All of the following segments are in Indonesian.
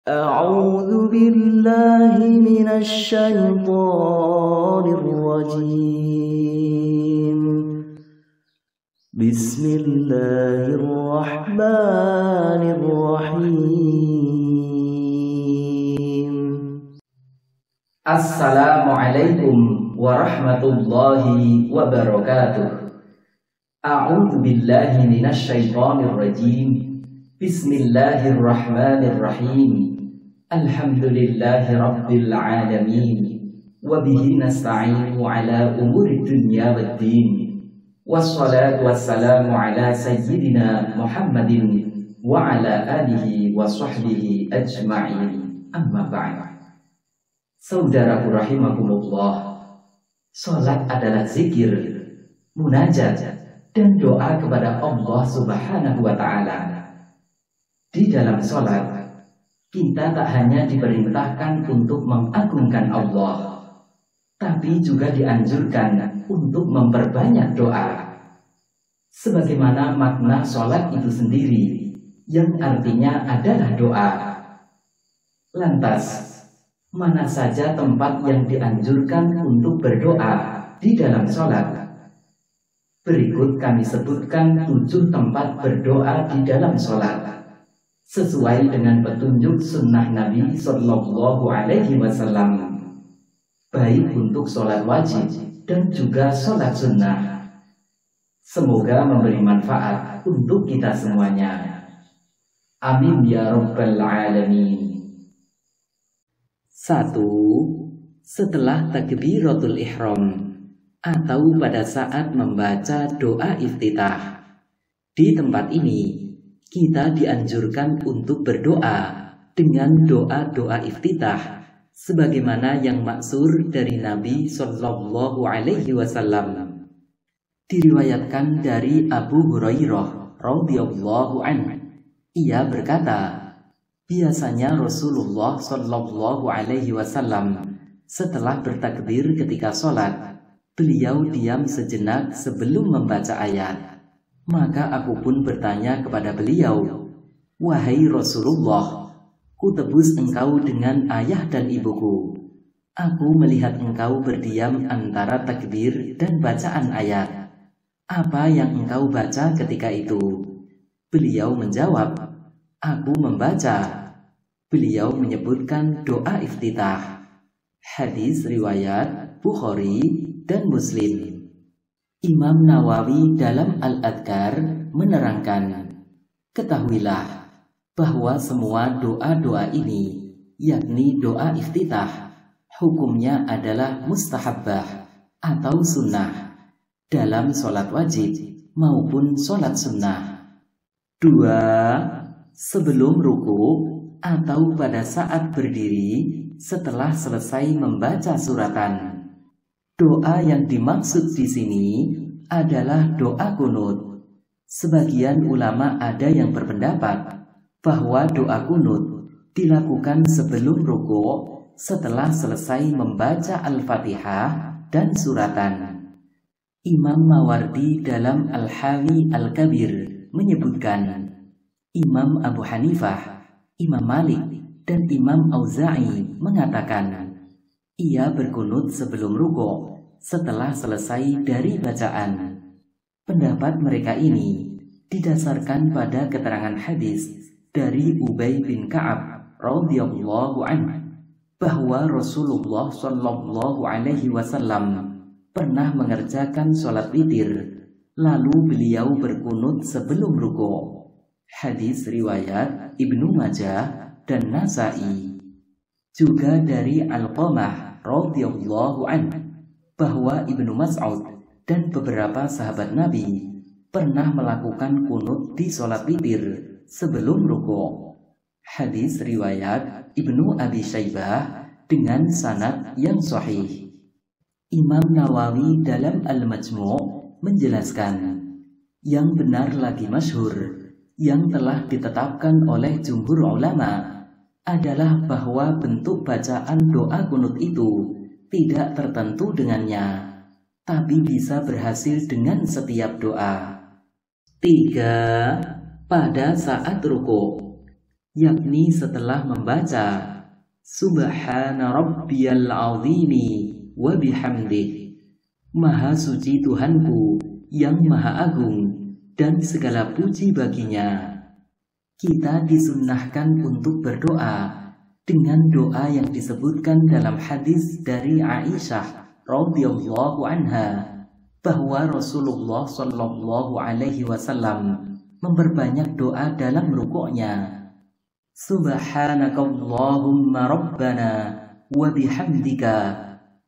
أعوذ بالله من الشيطان الرجيم. بسم الله الرحمن الرحيم. Assalamualaikum warahmatullahi wabarakatuh. A'udzu billahi minasyaitonir rajim. Bismillahirrahmanirrahim. Alhamdulillahi rabbil alamin. Wa bihi nasta'inu ala umuri dunya waddin. Wassalatu wassalamu ala sayyidina Muhammadin wa ala alihi wa sahbihi ajma'in. Amma ba'd. Saudaraku rahimakumullah, sholat adalah zikir, munajat, dan doa kepada Allah Subhanahu wa Ta'ala. Di dalam sholat, kita tak hanya diperintahkan untuk mengagungkan Allah, tapi juga dianjurkan untuk memperbanyak doa. Sebagaimana makna sholat itu sendiri, yang artinya adalah doa. Lantas, mana saja tempat yang dianjurkan untuk berdoa di dalam sholat? Berikut kami sebutkan 7 tempat berdoa di dalam sholat, sesuai dengan petunjuk sunnah Nabi Sallallahu Alaihi Wasallam, baik untuk sholat wajib dan juga sholat sunnah. Semoga memberi manfaat untuk kita semuanya. Amin ya Rabbal Alamin. 1. Setelah takbiratul ihram atau pada saat membaca doa iftitah. Di tempat ini kita dianjurkan untuk berdoa dengan doa-doa iftitah sebagaimana yang maksur dari Nabi Sallallahu Alaihi Wasallam. Diriwayatkan dari Abu Hurairah radhiyallahu anhu, ia berkata, biasanya Rasulullah Shallallahu Alaihi Wasallam setelah bertakbir ketika sholat, beliau diam sejenak sebelum membaca ayat. Maka aku pun bertanya kepada beliau, wahai Rasulullah, ku tebus engkau dengan ayah dan ibuku. Aku melihat engkau berdiam antara takbir dan bacaan ayat. Apa yang engkau baca ketika itu? Beliau menjawab, aku membaca. Beliau menyebutkan doa iftitah. Hadis riwayat Bukhari dan Muslim. Imam Nawawi dalam Al-Adhkar menerangkan, ketahuilah bahwa semua doa-doa ini, yakni doa iftitah, hukumnya adalah mustahabbah atau sunnah dalam sholat wajib maupun sholat sunnah. 2. Sebelum ruku atau pada saat berdiri setelah selesai membaca suratan. Doa yang dimaksud di sini adalah doa kunut. Sebagian ulama ada yang berpendapat bahwa doa kunut dilakukan sebelum ruku setelah selesai membaca Al-Fatihah dan suratan. Imam Mawardi dalam Al-Hawi Al-Kabir menyebutkan, Imam Abu Hanifah, Imam Malik, dan Imam Auza'i mengatakan, ia berkunut sebelum ruku setelah selesai dari bacaan. Pendapat mereka ini didasarkan pada keterangan hadis dari Ubay bin Ka'ab radhiyallahu anhu bahwa Rasulullah Shallallahu Alaihi Wasallam pernah mengerjakan sholat witir, lalu beliau berkunut sebelum ruku. Hadis riwayat Ibnu Majah dan Nasa'i. Juga dari Alqamah radhiyallahu anhu bahwa Ibnu Mas'ud dan beberapa sahabat Nabi pernah melakukan kunut di sholat witir sebelum ruku. Hadis riwayat Ibnu Abi Syaibah dengan sanad yang sahih. Imam Nawawi dalam Al-Majmu' menjelaskan, yang benar lagi masyhur yang telah ditetapkan oleh jumhur ulama adalah bahwa bentuk bacaan doa kunut itu tidak tertentu dengannya, tapi bisa berhasil dengan setiap doa. 3. Pada saat ruku, yakni setelah membaca Subhana Rabbiyal Azimi wa bihamdih, Maha suci Tuhanku yang Maha Agung dan segala puji baginya. Kita disunnahkan untuk berdoa dengan doa yang disebutkan dalam hadis dari Aisyah radhiyallahu anha bahwa Rasulullah shallallahu alaihi wasallam memperbanyak doa dalam rukuknya. Subhanakallahumma rabbana wa bihamdika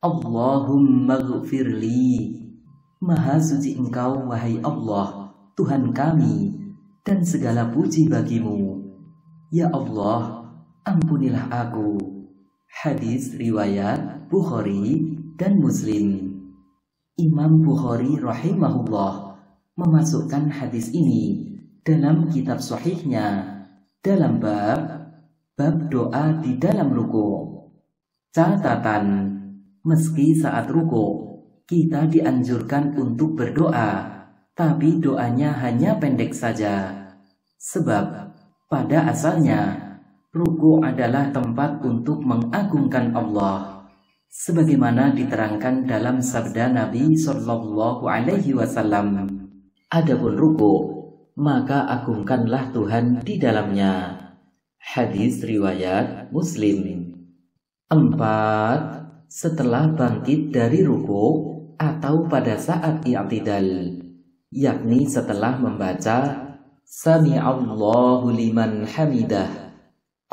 Allahumma ghfirli. Maha suci Engkau wahai Allah, Tuhan kami, dan segala puji bagimu. Ya Allah, ampunilah aku. Hadis riwayat Bukhari dan Muslim. Imam Bukhari rahimahullah memasukkan hadis ini dalam kitab sahihnya dalam bab doa di dalam ruku. Catatan, meski saat ruku kita dianjurkan untuk berdoa, tapi doanya hanya pendek saja. Sebab pada asalnya ruku adalah tempat untuk mengagungkan Allah, sebagaimana diterangkan dalam sabda Nabi Shallallahu Alaihi Wasallam. Adapun ruku, maka agungkanlah Tuhan di dalamnya. Hadis riwayat Muslim. 4. Setelah bangkit dari ruku atau pada saat i'tidal, yakni setelah membaca Sami'allahu liman hamidah,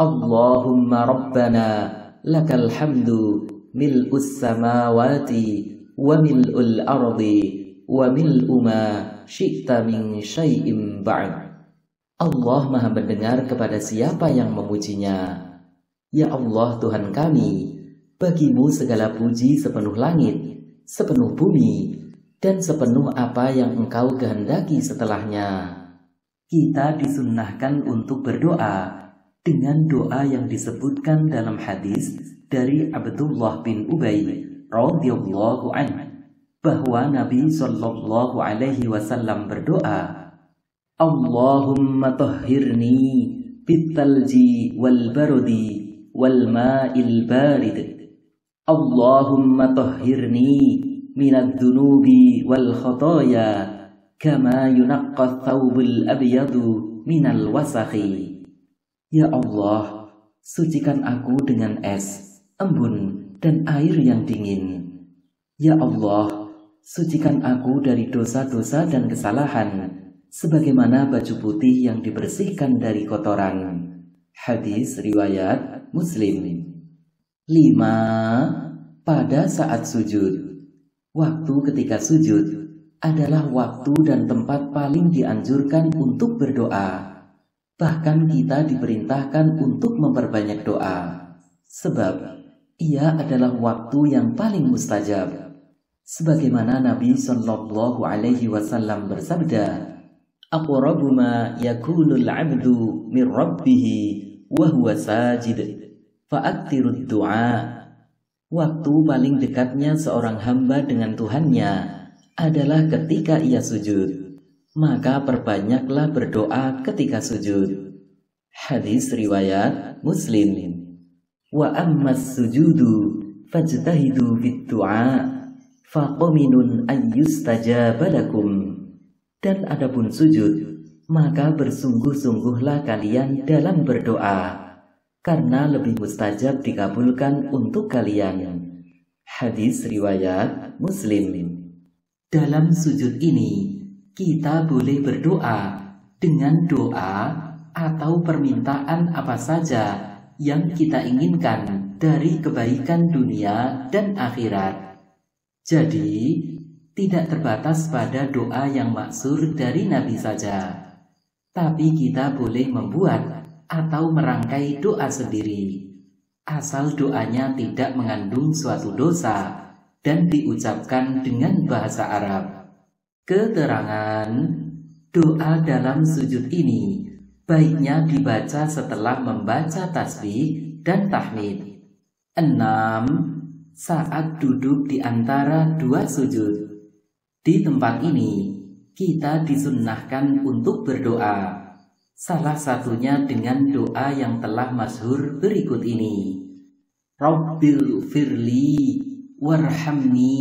Allahumma rabbana lakal hamdu mil'us samawati wa mil'ul ardi wa mil'u ma syi'ta min syai'im ba'd. Allah Maha mendengar kepada siapa yang memujinya. Ya Allah Tuhan kami, bagimu segala puji sepenuh langit, sepenuh bumi, dan sepenuh apa yang Engkau kehendaki setelahnya. Kita disunnahkan untuk berdoa dengan doa yang disebutkan dalam hadis dari Abdullah bin Ubay radhiyallahu anhu bahwa Nabi Shallallahu Alaihi Wasallam berdoa, Allahumma tahhirni bitalji wal barudi wal ma'il barid, Allahumma tahhirni minad dunubi wal khataya kama yunaqqa thawbul abyadu minal wasakhi. Ya Allah, sucikan aku dengan es, embun, dan air yang dingin. Ya Allah, sucikan aku dari dosa-dosa dan kesalahan, sebagaimana baju putih yang dibersihkan dari kotoran. Hadis riwayat Muslim. 5. Pada saat sujud. Waktu ketika sujud adalah waktu dan tempat paling dianjurkan untuk berdoa. Bahkan kita diperintahkan untuk memperbanyak doa, sebab ia adalah waktu yang paling mustajab. Sebagaimana Nabi Shallallahu Alaihi Wasallam bersabda, aqrabu ma yakunul abdu min rabbihi wa huwa sajid fa'aktirud du'a. Waktu paling dekatnya seorang hamba dengan Tuhannya adalah ketika ia sujud, maka perbanyaklah berdoa ketika sujud. Hadis riwayat Muslim. Wa ammas sujudu fajtahidu bid du'a faqaminun ayyustajaba lakum. Dan adapun sujud, maka bersungguh-sungguhlah kalian dalam berdoa, karena lebih mustajab dikabulkan untuk kalian. Hadis riwayat Muslim. Dalam sujud ini, kita boleh berdoa dengan doa atau permintaan apa saja yang kita inginkan dari kebaikan dunia dan akhirat. Jadi, tidak terbatas pada doa yang maksur dari Nabi saja, tapi kita boleh membuat atau merangkai doa sendiri, asal doanya tidak mengandung suatu dosa dan diucapkan dengan bahasa Arab. Keterangan, doa dalam sujud ini baiknya dibaca setelah membaca tasbih dan tahmid. 6. Saat duduk di antara dua sujud. Di tempat ini, kita disunnahkan untuk berdoa. Salah satunya dengan doa yang telah masyhur berikut ini. Rabbil firli warhamni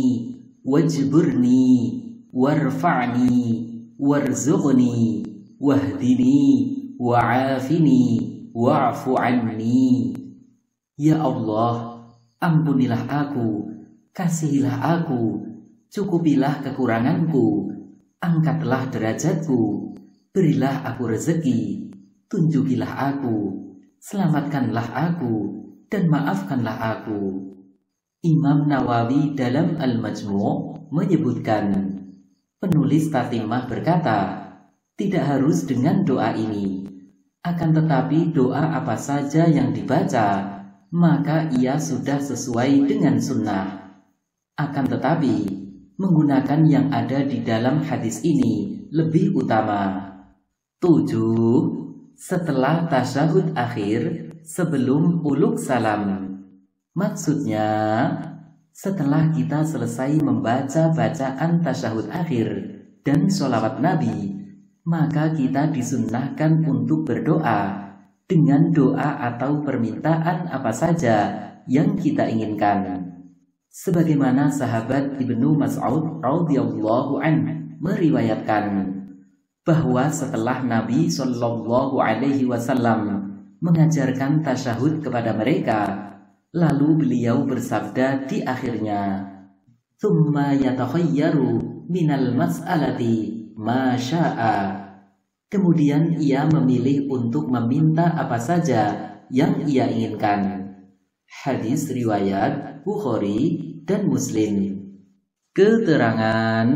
wajburni warfa'ni warzuqni wahdini wa'afini wa'fu anni. Ya Allah, ampunilah aku, kasihilah aku, cukupilah kekuranganku, angkatlah derajatku, berilah aku rezeki, tunjukilah aku, selamatkanlah aku, dan maafkanlah aku. Imam Nawawi dalam Al-Majmu' menyebutkan, penulis Tatimah berkata, tidak harus dengan doa ini, akan tetapi doa apa saja yang dibaca, maka ia sudah sesuai dengan sunnah. Akan tetapi, menggunakan yang ada di dalam hadis ini lebih utama. 7. Setelah tasyahud akhir sebelum uluk salam. Maksudnya, setelah kita selesai membaca bacaan tasyahud akhir dan sholawat Nabi, maka kita disunnahkan untuk berdoa dengan doa atau permintaan apa saja yang kita inginkan. Sebagaimana sahabat Ibnu Mas'ud radhiyallahu anhu meriwayatkan bahwa setelah Nabi Shallallahu alaihi wasallam mengajarkan tasyahud kepada mereka, lalu beliau bersabda di akhirnya, "Tsumma yatakhayyaru minal mas'alati ma syaa." Kemudian ia memilih untuk meminta apa saja yang ia inginkan. Hadis riwayat Bukhari dan Muslim. Keterangan,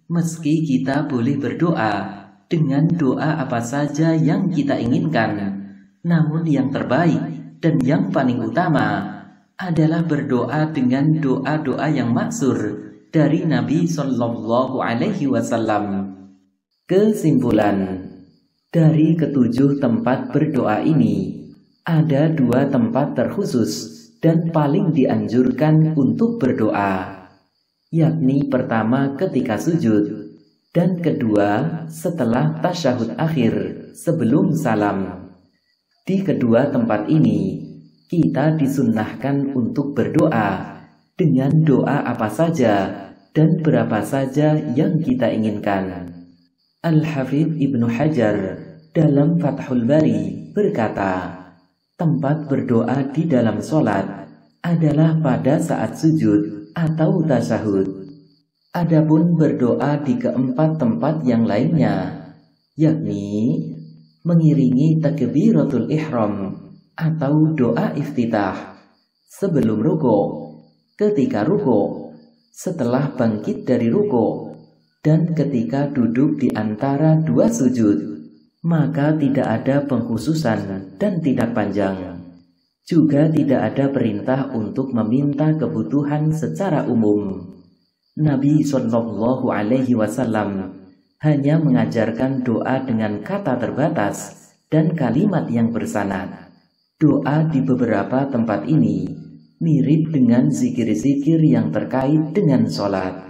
meski kita boleh berdoa dengan doa apa saja yang kita inginkan, namun yang terbaik dan yang paling utama adalah berdoa dengan doa-doa yang maksur dari Nabi Shallallahu alaihi wasallam. Kesimpulan, dari ketujuh tempat berdoa ini, ada 2 tempat terkhusus dan paling dianjurkan untuk berdoa, yakni pertama ketika sujud, dan kedua setelah tasyahud akhir sebelum salam. Di kedua tempat ini, kita disunnahkan untuk berdoa dengan doa apa saja dan berapa saja yang kita inginkan. Al-Hafidz Ibnu Hajar dalam Fathul Bari berkata, tempat berdoa di dalam sholat adalah pada saat sujud atau tasyahud. Adapun berdoa di keempat tempat yang lainnya, yakni mengiringi takbiratul ihram atau doa iftitah sebelum ruku', ketika ruku', setelah bangkit dari ruku', dan ketika duduk di antara 2 sujud, maka tidak ada pengkhususan dan tidak panjang. Juga tidak ada perintah untuk meminta kebutuhan secara umum. Nabi Shallallahu alaihi wasallam hanya mengajarkan doa dengan kata terbatas dan kalimat yang bersanad. Doa di beberapa tempat ini mirip dengan zikir-zikir yang terkait dengan sholat.